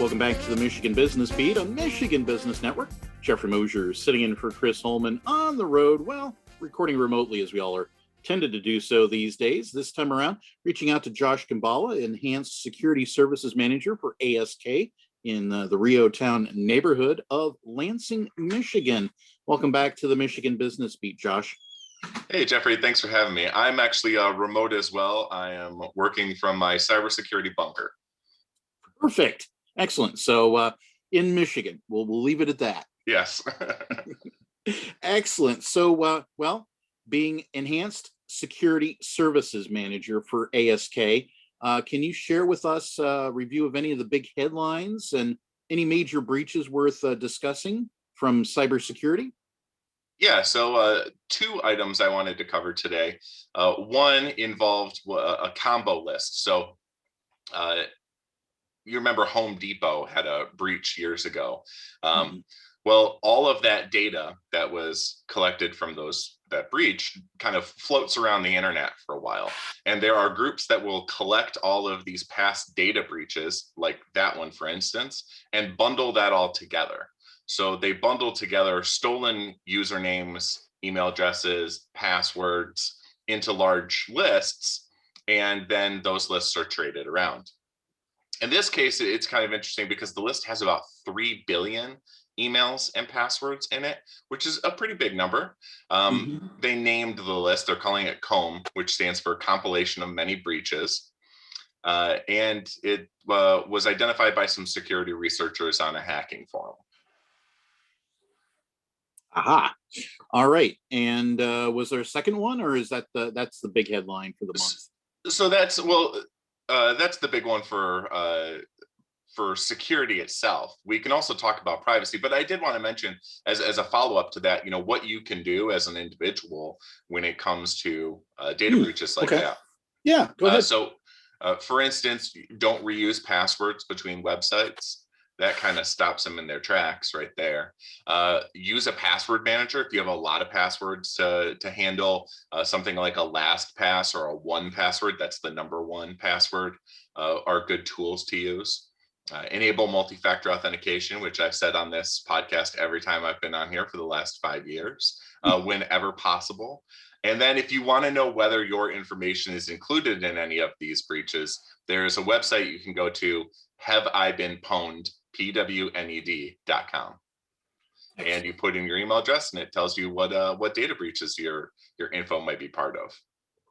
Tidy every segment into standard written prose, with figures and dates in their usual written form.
Welcome back to the Michigan Business Beat on Michigan Business Network. Jeffrey Mosher sitting in for Chris Holman on the road, well, recording remotely as we all are tended to do so these days. This time around, reaching out to Josh Gembala, Enhanced Security Services Manager for ASK in the Rio Town neighborhood of Lansing, Michigan. Welcome back to the Michigan Business Beat, Josh. Hey, Jeffrey, thanks for having me. I'm actually remote as well. I am working from my cybersecurity bunker. Perfect. Excellent. So in Michigan, we'll leave it at that. Yes. Excellent. So, being Enhanced Security Services Manager for ASK, can you share with us a review of any of the big headlines and any major breaches worth discussing from cybersecurity? Yeah, so two items I wanted to cover today. One involved a combo list. So you remember Home Depot had a breach years ago. Well, all of that data that was collected from that breach kind of floats around the internet for a while. And there are groups that will collect all of these past data breaches, like that one, for instance, and bundle that all together. So they bundle together stolen usernames, email addresses, passwords into large lists, and then those lists are traded around. In this case, it's kind of interesting because the list has about 3 billion emails and passwords in it, which is a pretty big number. They named the list, they're calling it COMB, which stands for Compilation of Many Breaches. And it was identified by some security researchers on a hacking forum. Aha. All right. And was there a second one, or is that's the big headline for the month? So that's the big one for security itself. We can also talk about privacy, but I did want to mention as a follow-up to that, what you can do as an individual when it comes to data breaches like that. Yeah, go ahead. So for instance, don't reuse passwords between websites. That kind of stops them in their tracks right there. Use a password manager. If you have a lot of passwords to handle, something like a LastPass or a 1Password, that's the number one password, are good tools to use. Enable multi-factor authentication, which I've said on this podcast every time I've been on here for the last 5 years, whenever possible. And then if you want to know whether your information is included in any of these breaches, there's a website you can go to, haveibeenpwned.com. pwned.com, and you put in your email address and it tells you what data breaches your info might be part of.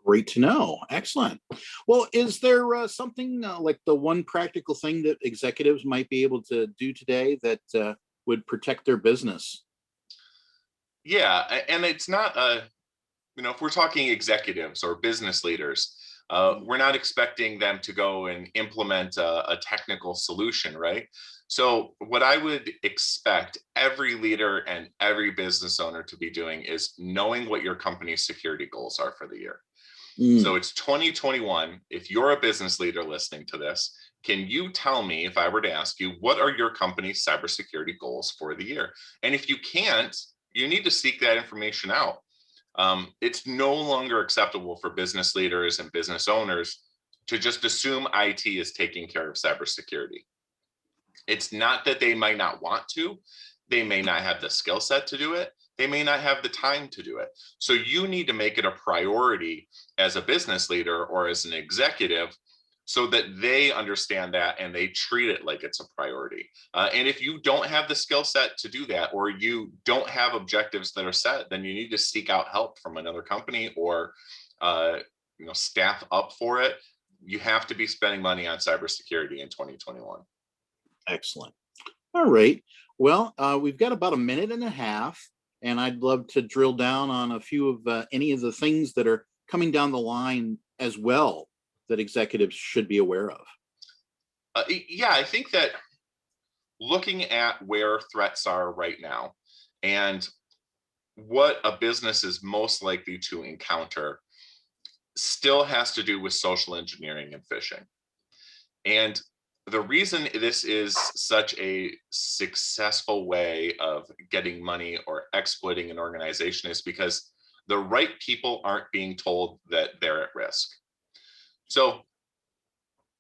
Great to know. Excellent. Well, is there something like the one practical thing that executives might be able to do today that would protect their business? Yeah, and it's not if we're talking executives or business leaders, we're not expecting them to go and implement a technical solution, right? So what I would expect every leader and every business owner to be doing is knowing what your company's security goals are for the year. So it's 2021. If you're a business leader listening to this, can you tell me, if I were to ask you, what are your company's cybersecurity goals for the year? And if you can't, you need to seek that information out. It's no longer acceptable for business leaders and business owners to just assume IT is taking care of cybersecurity. It's not that they might not want to, they may not have the skill set to do it, they may not have the time to do it. So you need to make it a priority as a business leader or as an executive so that they understand that and they treat it like it's a priority. And if you don't have the skill set to do that, or you don't have objectives that are set, then you need to seek out help from another company or staff up for it. You have to be spending money on cybersecurity in 2021. Excellent. All right. Well, we've got about a minute and a half, and I'd love to drill down on a few of any of the things that are coming down the line as well that executives should be aware of. Yeah, I think that looking at where threats are right now and what a business is most likely to encounter still has to do with social engineering and phishing. And the reason this is such a successful way of getting money or exploiting an organization is because the right people aren't being told that they're at risk. So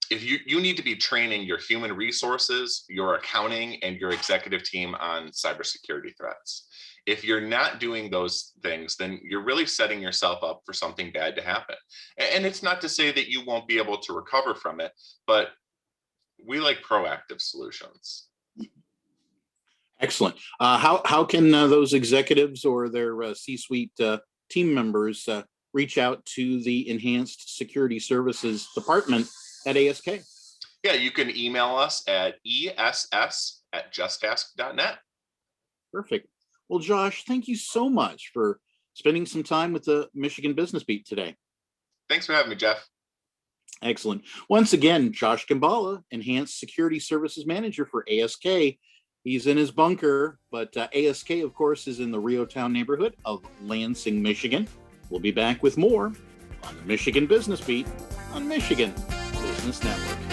if you need to be training your human resources, your accounting, and your executive team on cybersecurity threats. If you're not doing those things, then you're really setting yourself up for something bad to happen. And it's not to say that you won't be able to recover from it, but we like proactive solutions. Excellent. How can those executives or their C-suite team members reach out to the Enhanced Security Services Department at ASK? Yeah, you can email us at ess@justask.net. Perfect. Well, Josh, thank you so much for spending some time with the Michigan Business Beat today. Thanks for having me, Jeff. Excellent. Once again, Josh Gembala, Enhanced Security Services Manager for ASK. He's in his bunker, but ASK, of course, is in the Riotown neighborhood of Lansing, Michigan. We'll be back with more on the Michigan Business Beat on Michigan Business Network.